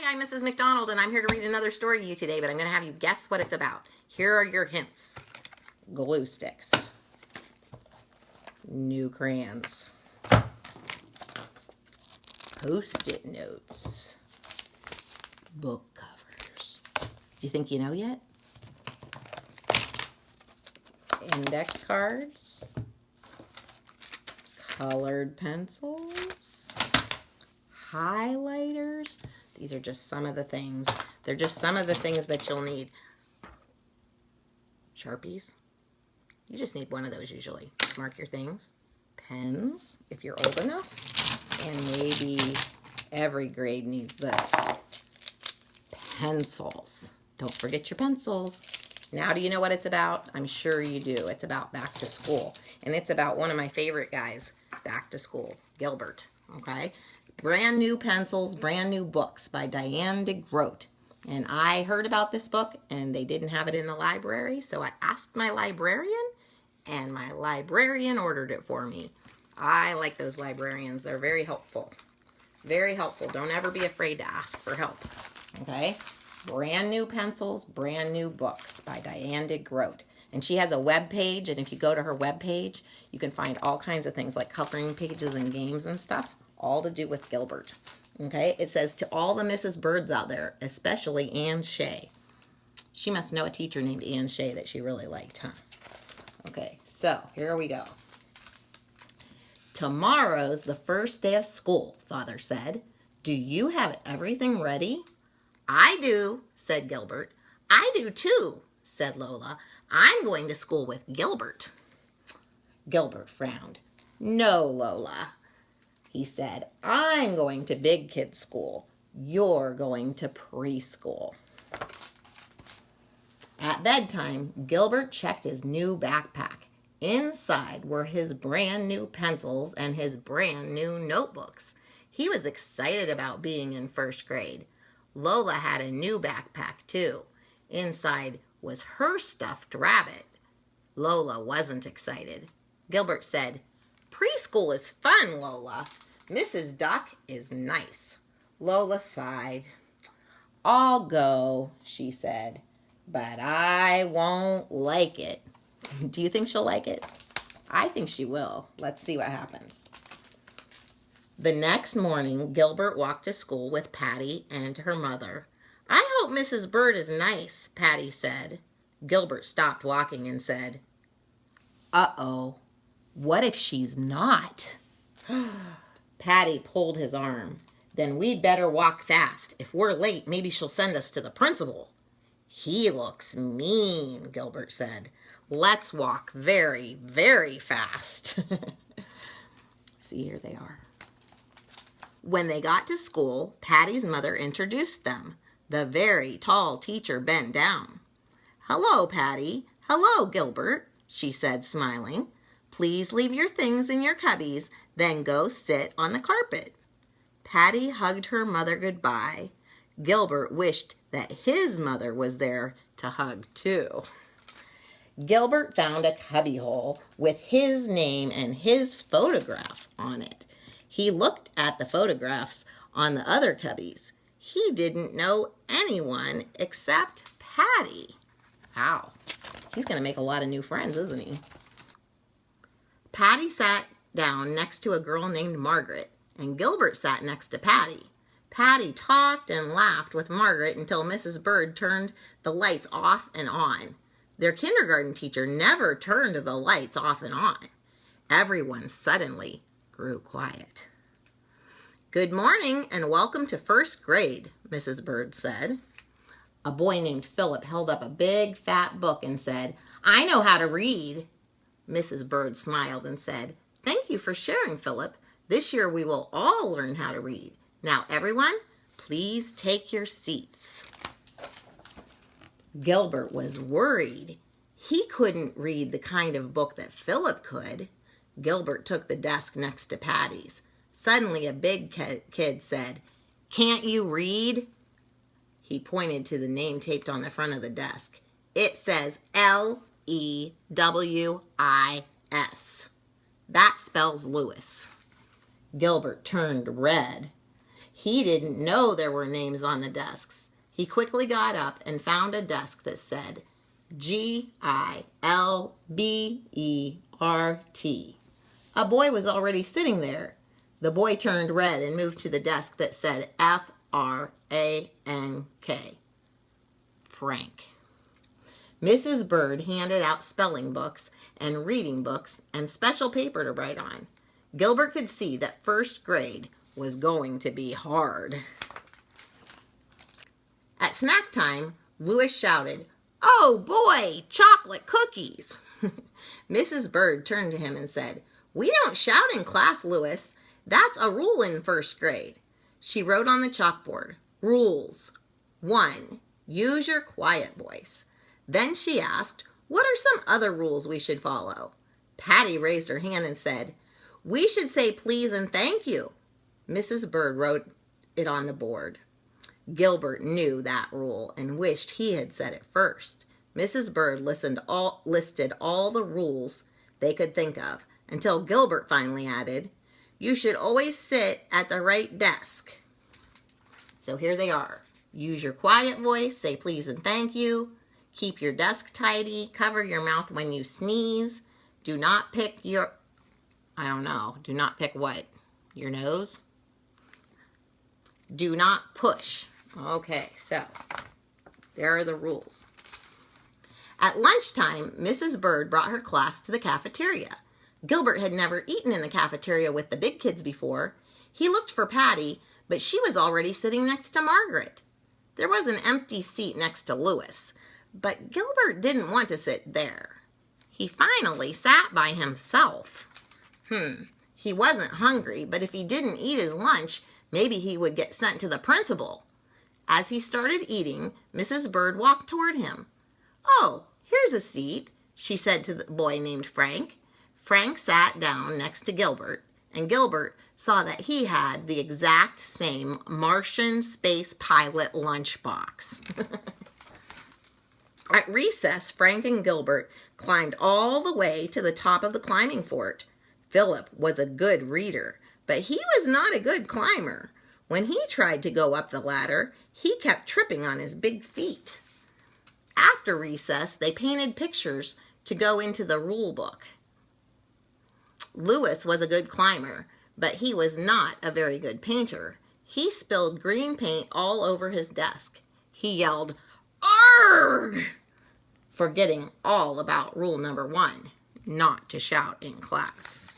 Hi, I'm Mrs. McDonald, and I'm here to read another story to you today, but I'm going to have you guess what it's about. Here are your hints. Glue sticks. New crayons. Post-it notes. Book covers. Do you think you know yet? Index cards. Colored pencils. Highlighters. These are just some of the things. They're just some of the things that you'll need. Sharpies. You just need one of those usually. Just mark your things. Pens, if you're old enough. And maybe every grade needs this. Pencils. Don't forget your pencils. Now do you know what it's about? I'm sure you do. It's about back to school. And it's about one of my favorite guys, back to school, Gilbert. Okay? Brand new pencils, brand new books by Diane deGroat. And I heard about this book and they didn't have it in the library, so I asked my librarian and my librarian ordered it for me. I like those librarians. They're very helpful. Very helpful. Don't ever be afraid to ask for help. Okay? Brand new pencils, brand new books by Diane deGroat. And she has a web page, and if you go to her web page, you can find all kinds of things like coloring pages and games and stuff, all to do with Gilbert. Okay? It says, to all the Mrs. Birds out there, especially Ann Shea. She must know a teacher named Ann Shea that she really liked, huh? Okay, so here we go. Tomorrow's the first day of school, Father said. Do you have everything ready? I do, said Gilbert. I do too, said Lola. I'm going to school with Gilbert. Gilbert frowned. No, Lola, he said. I'm going to big kid school. You're going to preschool. At bedtime, Gilbert checked his new backpack. Inside were his brand new pencils and his brand new notebooks. He was excited about being in first grade. Lola had a new backpack too. Inside was her stuffed rabbit. Lola wasn't excited. Gilbert said, Preschool is fun, Lola. Mrs. Duck is nice. Lola sighed. I'll go, she said, but I won't like it. Do you think she'll like it? I think she will. Let's see what happens. The next morning, Gilbert walked to school with Patty and her mother. I hope Mrs. Bird is nice, Patty said. Gilbert stopped walking and said, Uh-oh, what if she's not? Patty pulled his arm. Then we'd better walk fast. If we're late, maybe she'll send us to the principal. He looks mean, Gilbert said. Let's walk very, very fast. See, here they are. When they got to school, Patty's mother introduced them. The very tall teacher bent down. Hello, Patty. Hello, Gilbert, she said, smiling. Please leave your things in your cubbies, then go sit on the carpet. Patty hugged her mother goodbye. Gilbert wished that his mother was there to hug too. Gilbert found a cubbyhole with his name and his photograph on it. He looked at the photographs on the other cubbies. He didn't know anyone except Patty. Wow, he's going to make a lot of new friends, isn't he? Patty sat down next to a girl named Margaret, and Gilbert sat next to Patty. Patty talked and laughed with Margaret until Mrs. Bird turned the lights off and on. Their kindergarten teacher never turned the lights off and on. Everyone suddenly grew quiet. Good morning and welcome to first grade, Mrs. Bird said. A boy named Philip held up a big fat book and said, I know how to read. Mrs. Bird smiled and said, Thank you for sharing, Philip. This year we will all learn how to read. Now everyone, please take your seats. Gilbert was worried. He couldn't read the kind of book that Philip could. Gilbert took the desk next to Patty's. Suddenly a big kid said, Can't you read? He pointed to the name taped on the front of the desk. It says Lewis. That spells Lewis. Gilbert turned red. He didn't know there were names on the desks. He quickly got up and found a desk that said Gilbert. A boy was already sitting there. The boy turned red and moved to the desk that said Frank. Frank. Mrs. Bird handed out spelling books and reading books and special paper to write on. Gilbert could see that first grade was going to be hard. At snack time, Louis shouted, "Oh boy, chocolate cookies!" Mrs. Bird turned to him and said, "We don't shout in class, Louis. That's a rule in first grade." She wrote on the chalkboard, "Rules. 1. Use your quiet voice." Then she asked, "What are some other rules we should follow?" Patty raised her hand and said, "We should say please and thank you." Mrs. Bird wrote it on the board. Gilbert knew that rule and wished he had said it first. Mrs. Bird listed all the rules they could think of until Gilbert finally added, "You should always sit at the right desk." So here they are. Use your quiet voice, say please and thank you, keep your desk tidy, cover your mouth when you sneeze, do not pick do not pick what? Your nose? Do not push. Okay, so there are the rules. At lunchtime, Mrs. Bird brought her class to the cafeteria. Gilbert had never eaten in the cafeteria with the big kids before. He looked for Patty, but she was already sitting next to Margaret. There was an empty seat next to Louis, but Gilbert didn't want to sit there. He finally sat by himself. He wasn't hungry, but if he didn't eat his lunch, maybe he would get sent to the principal. As he started eating, Mrs. Bird walked toward him. "Oh, here's a seat," she said to the boy named Frank. Frank sat down next to Gilbert, and Gilbert saw that he had the exact same Martian space pilot lunchbox. At recess, Frank and Gilbert climbed all the way to the top of the climbing fort. Philip was a good reader, but he was not a good climber. When he tried to go up the ladder, he kept tripping on his big feet. After recess, they painted pictures to go into the rule book. Louis was a good climber, but he was not a very good painter. He spilled green paint all over his desk. He yelled, "Arrgh!" forgetting all about rule number 1, not to shout in class.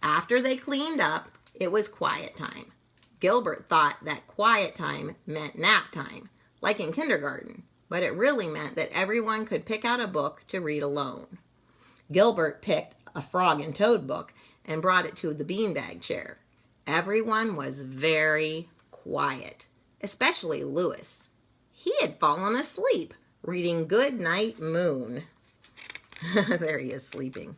After they cleaned up, it was quiet time. Gilbert thought that quiet time meant nap time, like in kindergarten, but it really meant that everyone could pick out a book to read alone. Gilbert picked a Frog and Toad book and brought it to the beanbag chair. Everyone was very quiet, especially Louis. He had fallen asleep, reading Good Night Moon. There he is sleeping.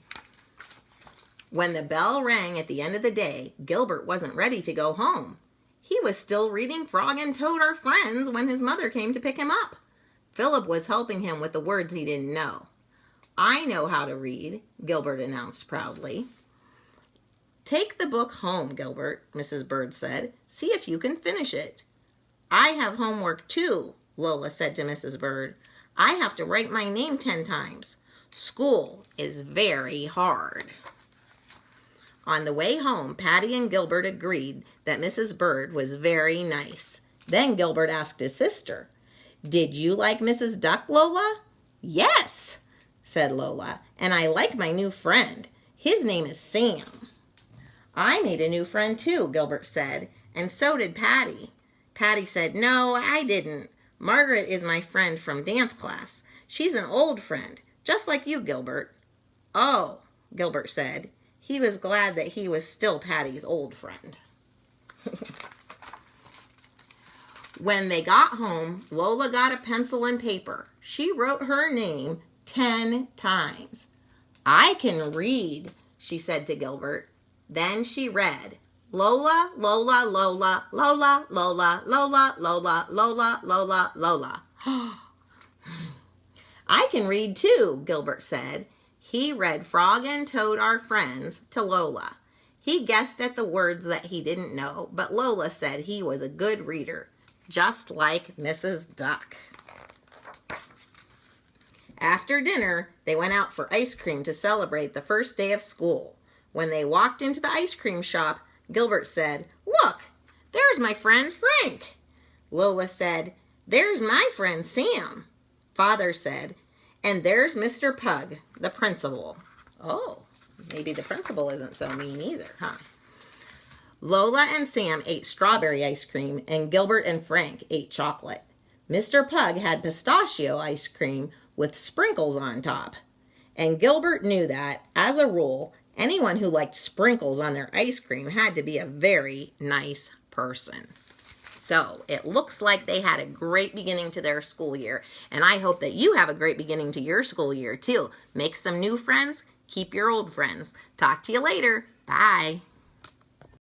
When the bell rang at the end of the day, Gilbert wasn't ready to go home. He was still reading Frog and Toad Are Friends when his mother came to pick him up. Philip was helping him with the words he didn't know. "I know how to read," Gilbert announced proudly. "Take the book home, Gilbert," Mrs. Bird said. "See if you can finish it." "I have homework too," Lola said to Mrs. Bird. "I have to write my name 10 times. School is very hard." On the way home, Patty and Gilbert agreed that Mrs. Bird was very nice. Then Gilbert asked his sister, "Did you like Mrs. Duck, Lola?" "Yes," said Lola, "and I like my new friend. His name is Sam." "I made a new friend too," Gilbert said, "and so did Patty." Patty said, "No, I didn't. Margaret is my friend from dance class. She's an old friend, just like you, Gilbert." "Oh," Gilbert said. He was glad that he was still Patty's old friend. When they got home, Lola got a pencil and paper. She wrote her name 10 times. "I can read," she said to Gilbert. Then she read, "Lola, Lola, Lola, Lola, Lola, Lola, Lola, Lola, Lola, Lola." "I can read too," Gilbert said. He read Frog and Toad Are Friends to Lola. He guessed at the words that he didn't know, but Lola said he was a good reader, just like Mrs. Duck. After dinner, they went out for ice cream to celebrate the first day of school. When they walked into the ice cream shop, Gilbert said, "Look, there's my friend Frank." Lola said, "There's my friend Sam." Father said, "And there's Mr. Pug, the principal." Oh, maybe the principal isn't so mean either, huh? Lola and Sam ate strawberry ice cream, and Gilbert and Frank ate chocolate. Mr. Pug had pistachio ice cream with sprinkles on top. And Gilbert knew that, as a rule, anyone who liked sprinkles on their ice cream had to be a very nice person. So it looks like they had a great beginning to their school year, and I hope that you have a great beginning to your school year too. Make some new friends, keep your old friends. Talk to you later. Bye.